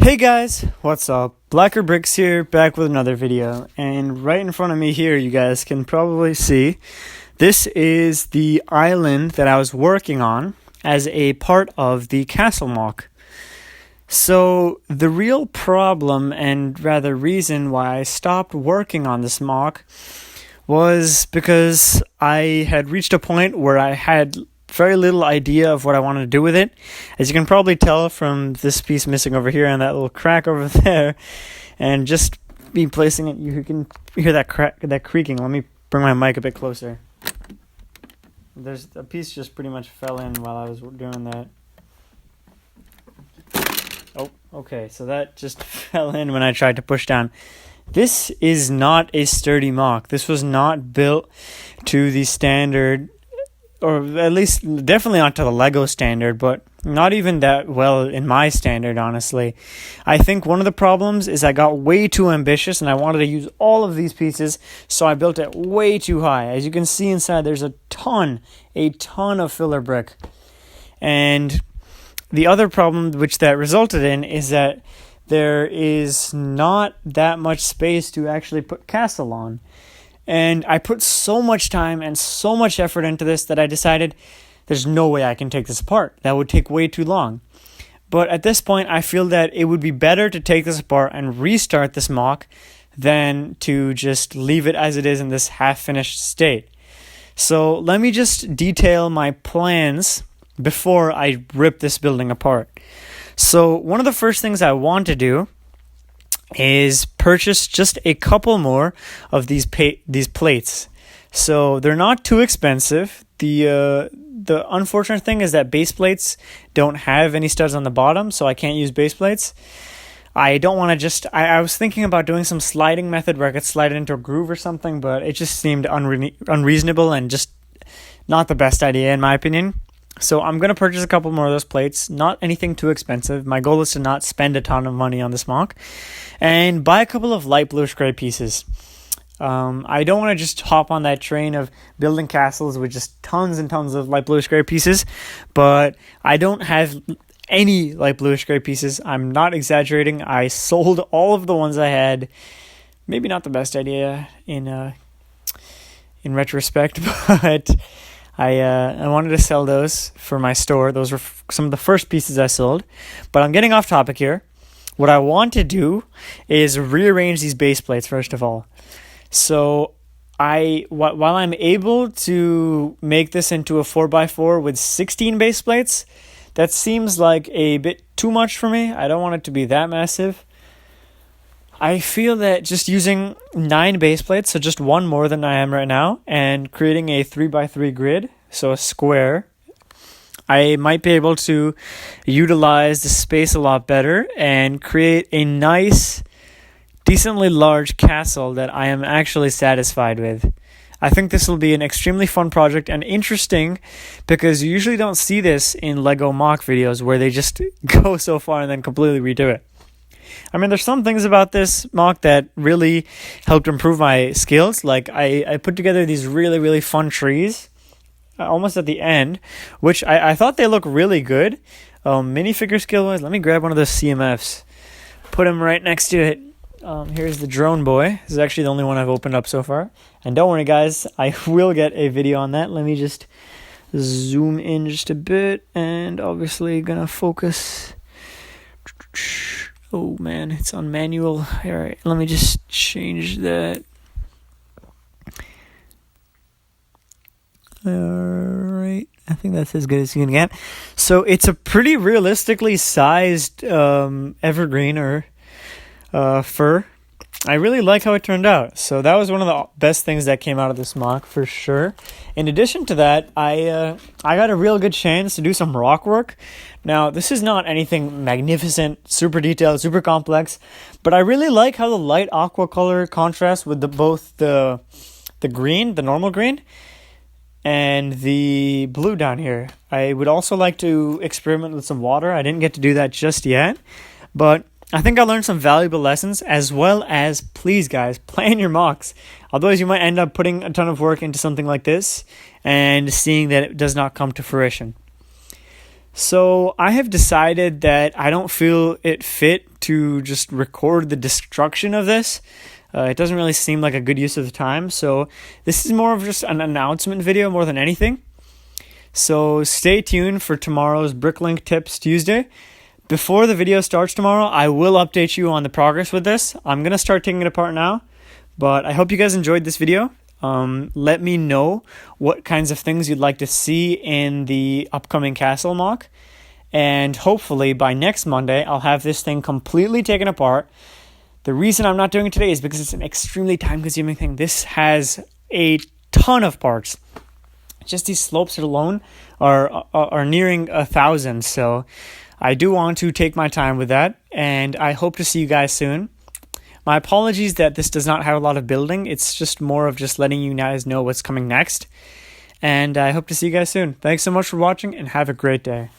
Hey guys, what's up? Blacker Bricks here, back with another video, and right in front of me here, you guys can probably see, this is the island that I was working on as a part of the castle MOC. So the real problem, and rather reason why I stopped working on this MOC, was because I had reached a point where I had very little idea of what I wanted to do with it. As you can probably tell from this piece missing over here and that little crack over there, and just me placing it, you can hear that creaking. Let me bring my mic a bit closer. There's a piece just pretty much fell in while I was doing that. Oh, okay, so that just fell in when I tried to push down. This is not a sturdy MOC. This was not built to the standard, or at least definitely not to the Lego standard, but not even that well in my standard, honestly. I think one of the problems is I got way too ambitious and I wanted to use all of these pieces, so I built it way too high. As you can see inside, there's a ton of filler brick. And the other problem which that resulted in is that there is not that much space to actually put castle on. And I put so much time and so much effort into this that I decided there's no way I can take this apart. That would take way too long. But at this point, I feel that it would be better to take this apart and restart this MOC than to just leave it as it is in this half-finished state. So let me just detail my plans before I rip this building apart. So one of the first things I want to do is purchase just a couple more of these plates. So they're not too expensive. The unfortunate thing is that base plates don't have any studs on the bottom, so I can't use base plates. I don't want to just... I was thinking about doing some sliding method where I could slide it into a groove or something, but it just seemed unreasonable and just not the best idea in my opinion. So I'm going to purchase a couple more of those plates, not anything too expensive. My goal is to not spend a ton of money on this MOC, and buy a couple of light bluish gray pieces. I don't want to just hop on that train of building castles with just tons and tons of light bluish gray pieces, but I don't have any light bluish gray pieces. I'm not exaggerating. I sold all of the ones I had. Maybe not the best idea in retrospect, but I wanted to sell those for my store. Those were some of the first pieces I sold. But I'm getting off topic here. What I want to do is rearrange these base plates, first of all. So while I'm able to make this into a 4x4 with 16 base plates, that seems like a bit too much for me. I don't want it to be that massive. I feel that just using 9 base plates, so just one more than I am right now, and creating a 3x3 grid, so a square, I might be able to utilize the space a lot better and create a nice, decently large castle that I am actually satisfied with. I think this will be an extremely fun project and interesting because you usually don't see this in Lego MOC videos where they just go so far and then completely redo it. I mean, there's some things about this MOC that really helped improve my skills. Like, I put together these really, really fun trees almost at the end, which I thought they look really good. Minifigure skill-wise, let me grab one of those CMFs. Put him right next to it. Here's the drone boy. This is actually the only one I've opened up so far. And don't worry, guys, I will get a video on that. Let me just zoom in just a bit, and obviously gonna focus... Oh man, it's on manual. Alright, let me just change that. Alright, I think that's as good as you can get. So it's a pretty realistically sized evergreen or fir. I really like how it turned out. So that was one of the best things that came out of this MOC for sure. In addition to that, I got a real good chance to do some rock work. Now, this is not anything magnificent, super detailed, super complex, but I really like how the light aqua color contrasts with both the green, the normal green, and the blue down here. I would also like to experiment with some water. I didn't get to do that just yet, but I think I learned some valuable lessons, as well as, please guys, plan your MOCs. Otherwise, you might end up putting a ton of work into something like this and seeing that it does not come to fruition. So I have decided that I don't feel it fit to just record the destruction of this. It doesn't really seem like a good use of the time. So this is more of just an announcement video more than anything. So stay tuned for tomorrow's Bricklink Tips Tuesday. Before the video starts tomorrow, I will update you on the progress with this. I'm going to start taking it apart now. But I hope you guys enjoyed this video. Let me know what kinds of things you'd like to see in the upcoming castle MOC. And hopefully by next Monday, I'll have this thing completely taken apart. The reason I'm not doing it today is because it's an extremely time-consuming thing. This has a ton of parts. Just these slopes alone are nearing 1,000. So I do want to take my time with that. And I hope to see you guys soon. My apologies that this does not have a lot of building. It's just more of just letting you guys know what's coming next. And I hope to see you guys soon. Thanks so much for watching and have a great day.